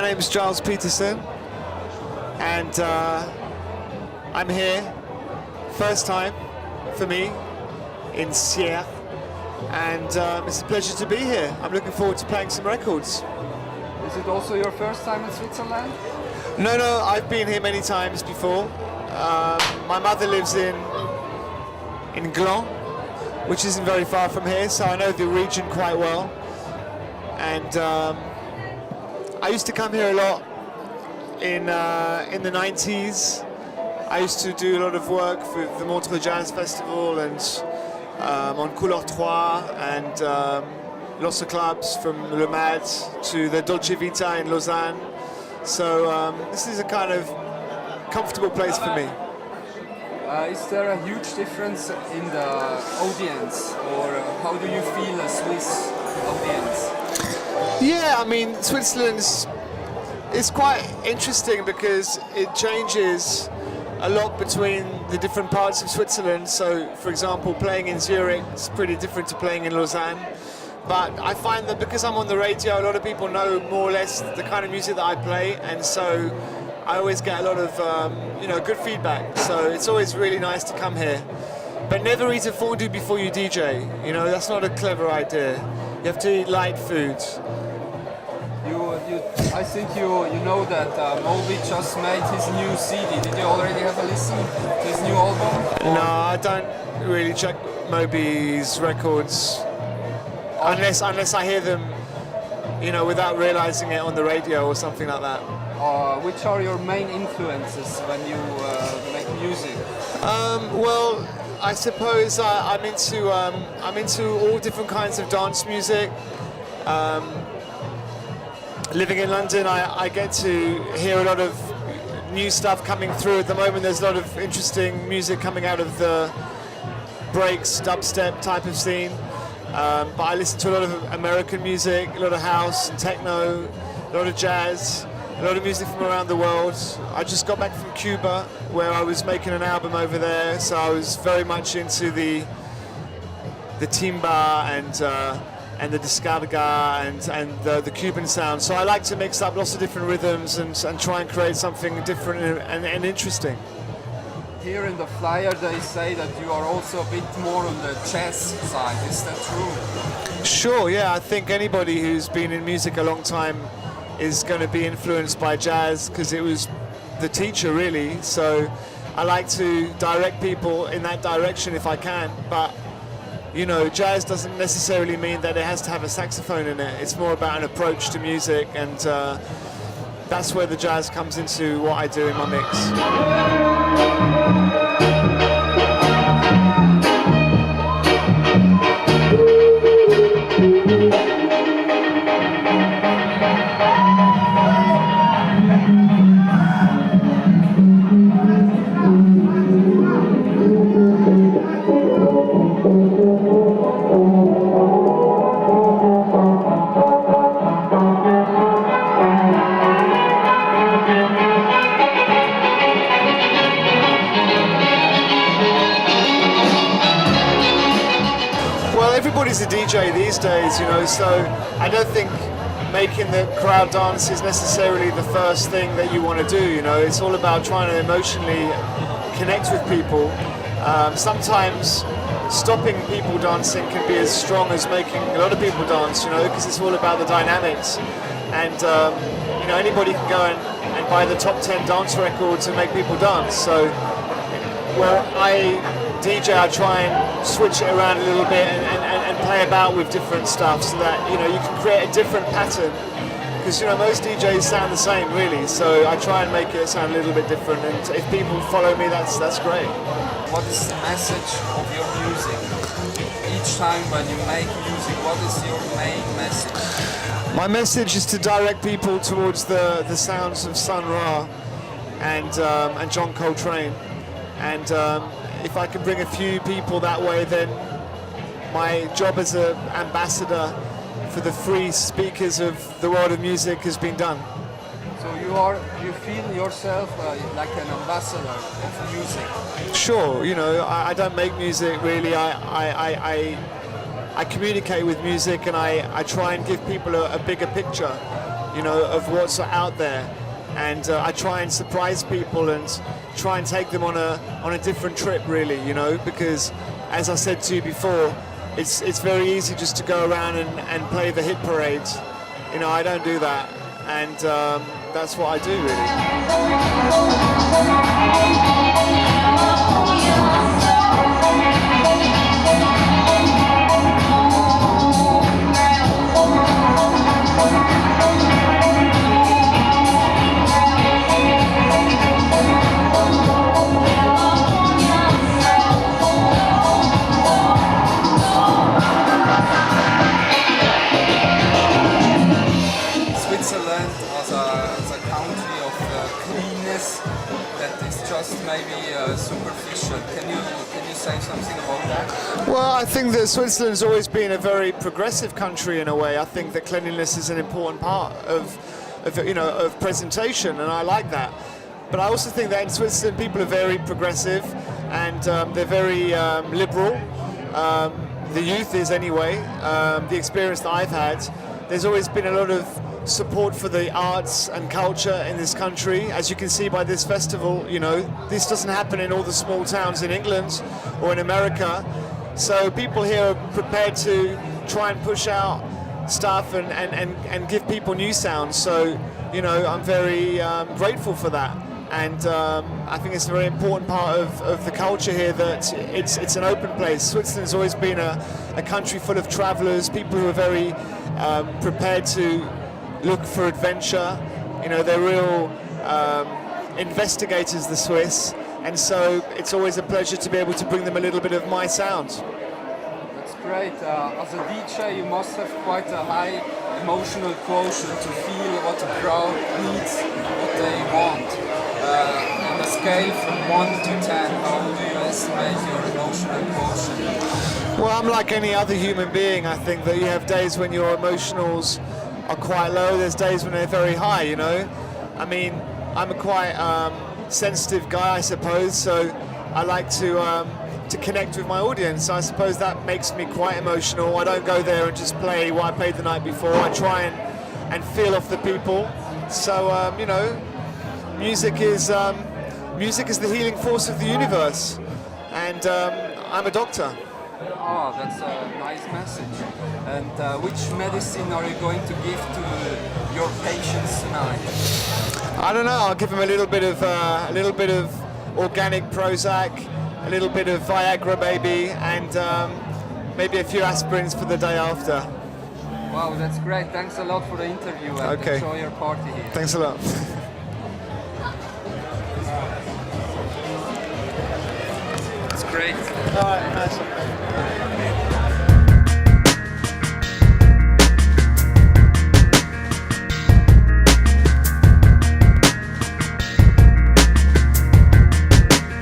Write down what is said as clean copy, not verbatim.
name's Gilles Peterson, and I'm here, first time for me, in Sierre, and it's a pleasure to be here. I'm looking forward to playing some records. Is it also your first time in Switzerland? No, I've been here many times before. My mother lives in Gland, which isn't very far from here, so I know the region quite well. And I used to come here a lot in the 90s. I used to do a lot of work for the Montreux Jazz Festival and on Couleur 3 and lots of clubs from Le Mad to the Dolce Vita in Lausanne. So this is a kind of comfortable place for me. Is there a huge difference in the audience, or how do you feel a Swiss audience? Yeah, I mean, Switzerland is quite interesting because it changes a lot between the different parts of Switzerland. So, for example, playing in Zurich is pretty different to playing in Lausanne. But I find that because I'm on the radio, a lot of people know more or less the kind of music that I play, and so I always get a lot of good feedback. So it's always really nice to come here. But never eat a fondue before you DJ. You know, that's not a clever idea. You have to eat light foods. I think you know that Moby just made his new CD. Did you already have a listen to his new album? No, I don't really check Moby's records unless I hear them, without realizing it on the radio or something like that. Which are your main influences when you make music? Well, I suppose I'm into all different kinds of dance music. Living in London, I get to hear a lot of new stuff coming through. At the moment, there's a lot of interesting music coming out of the breaks, dubstep type of scene. But I listen to a lot of American music, a lot of house and techno, a lot of jazz, a lot of music from around the world. I just got back from Cuba, where I was making an album over there, so I was very much into the timba and the descarga and the Cuban sound. So I like to mix up lots of different rhythms and try and create something different and interesting. Here in the flyer they say that you are also a bit more on the jazz side. Is that true? Sure, yeah. I think anybody who's been in music a long time is going to be influenced by jazz because it was the teacher, really. So I like to direct people in that direction if I can. But jazz doesn't necessarily mean that it has to have a saxophone in it. It's more about an approach to music, and that's where the jazz comes into what I do in my mix. Everybody's a DJ these days, so I don't think making the crowd dance is necessarily the first thing that you want to do. It's all about trying to emotionally connect with people. Sometimes stopping people dancing can be as strong as making a lot of people dance, because it's all about the dynamics. And anybody can go and buy the top 10 dance records and make people dance. So where I DJ, I try and switch it around a little bit and play about with different stuff so that you can create a different pattern, because most DJs sound the same really, so I try and make it sound a little bit different, and if people follow me, that's great. What is the message of your music? Each time when you make music, what is your main message? My message is to direct people towards the sounds of Sun Ra and John Coltrane, and if I can bring a few people that way, then my job as an ambassador for the free speakers of the world of music has been done. So you feel yourself like an ambassador of music? Sure, I don't make music really. I communicate with music, and I try and give people a bigger picture. you know, of what's out there. And I try and surprise people and try and take them on a different trip, really, you know, because as I said to you before, it's very easy just to go around and play the hit parades. You know, I don't do that, and that's what I do, really. Switzerland as a country of cleanness that is just maybe superficial. Can you say something about that? Well, I think that Switzerland's always been a very progressive country in a way. I think that cleanliness is an important part of you know, of presentation, and I like that. But I also think that in Switzerland people are very progressive, and they're very liberal. The youth is anyway. The experience that I've had, there's always been a lot of support for the arts and culture in this country. As you can see by this festival, you know, this doesn't happen in all the small towns in England or in America. So people here are prepared to try and push out stuff and give people new sounds. So, you know, I'm very grateful for that. And I think it's a very important part of the culture here that it's an open place. Switzerland's always been a country full of travelers, people who are very prepared to look for adventure. You know, they're real investigators, the Swiss, and so it's always a pleasure to be able to bring them a little bit of my sound. That's great. As a DJ, you must have quite a high emotional quotient to feel what the crowd needs, what they want. On a scale from 1 to 10, how do you estimate your emotional quotient? Well, I'm like any other human being. I think that you have days when your emotionals are quite low, there's days when they're very high, you know. I mean, I'm a quite sensitive guy, I suppose, so I like to connect with my audience. I suppose that makes me quite emotional. I don't go there and just play what I played the night before. I try and feel off the people. So, you know, music is the healing force of the universe, and I'm a doctor. Oh, that's a nice message. And which medicine are you going to give to your patients tonight? I don't know. I'll give them a little bit of organic Prozac, a little bit of Viagra, maybe, and maybe a few aspirins for the day after. Wow, that's great. Thanks a lot for the interview, and okay. Enjoy your party here. Thanks a lot. It's great. All right, nice.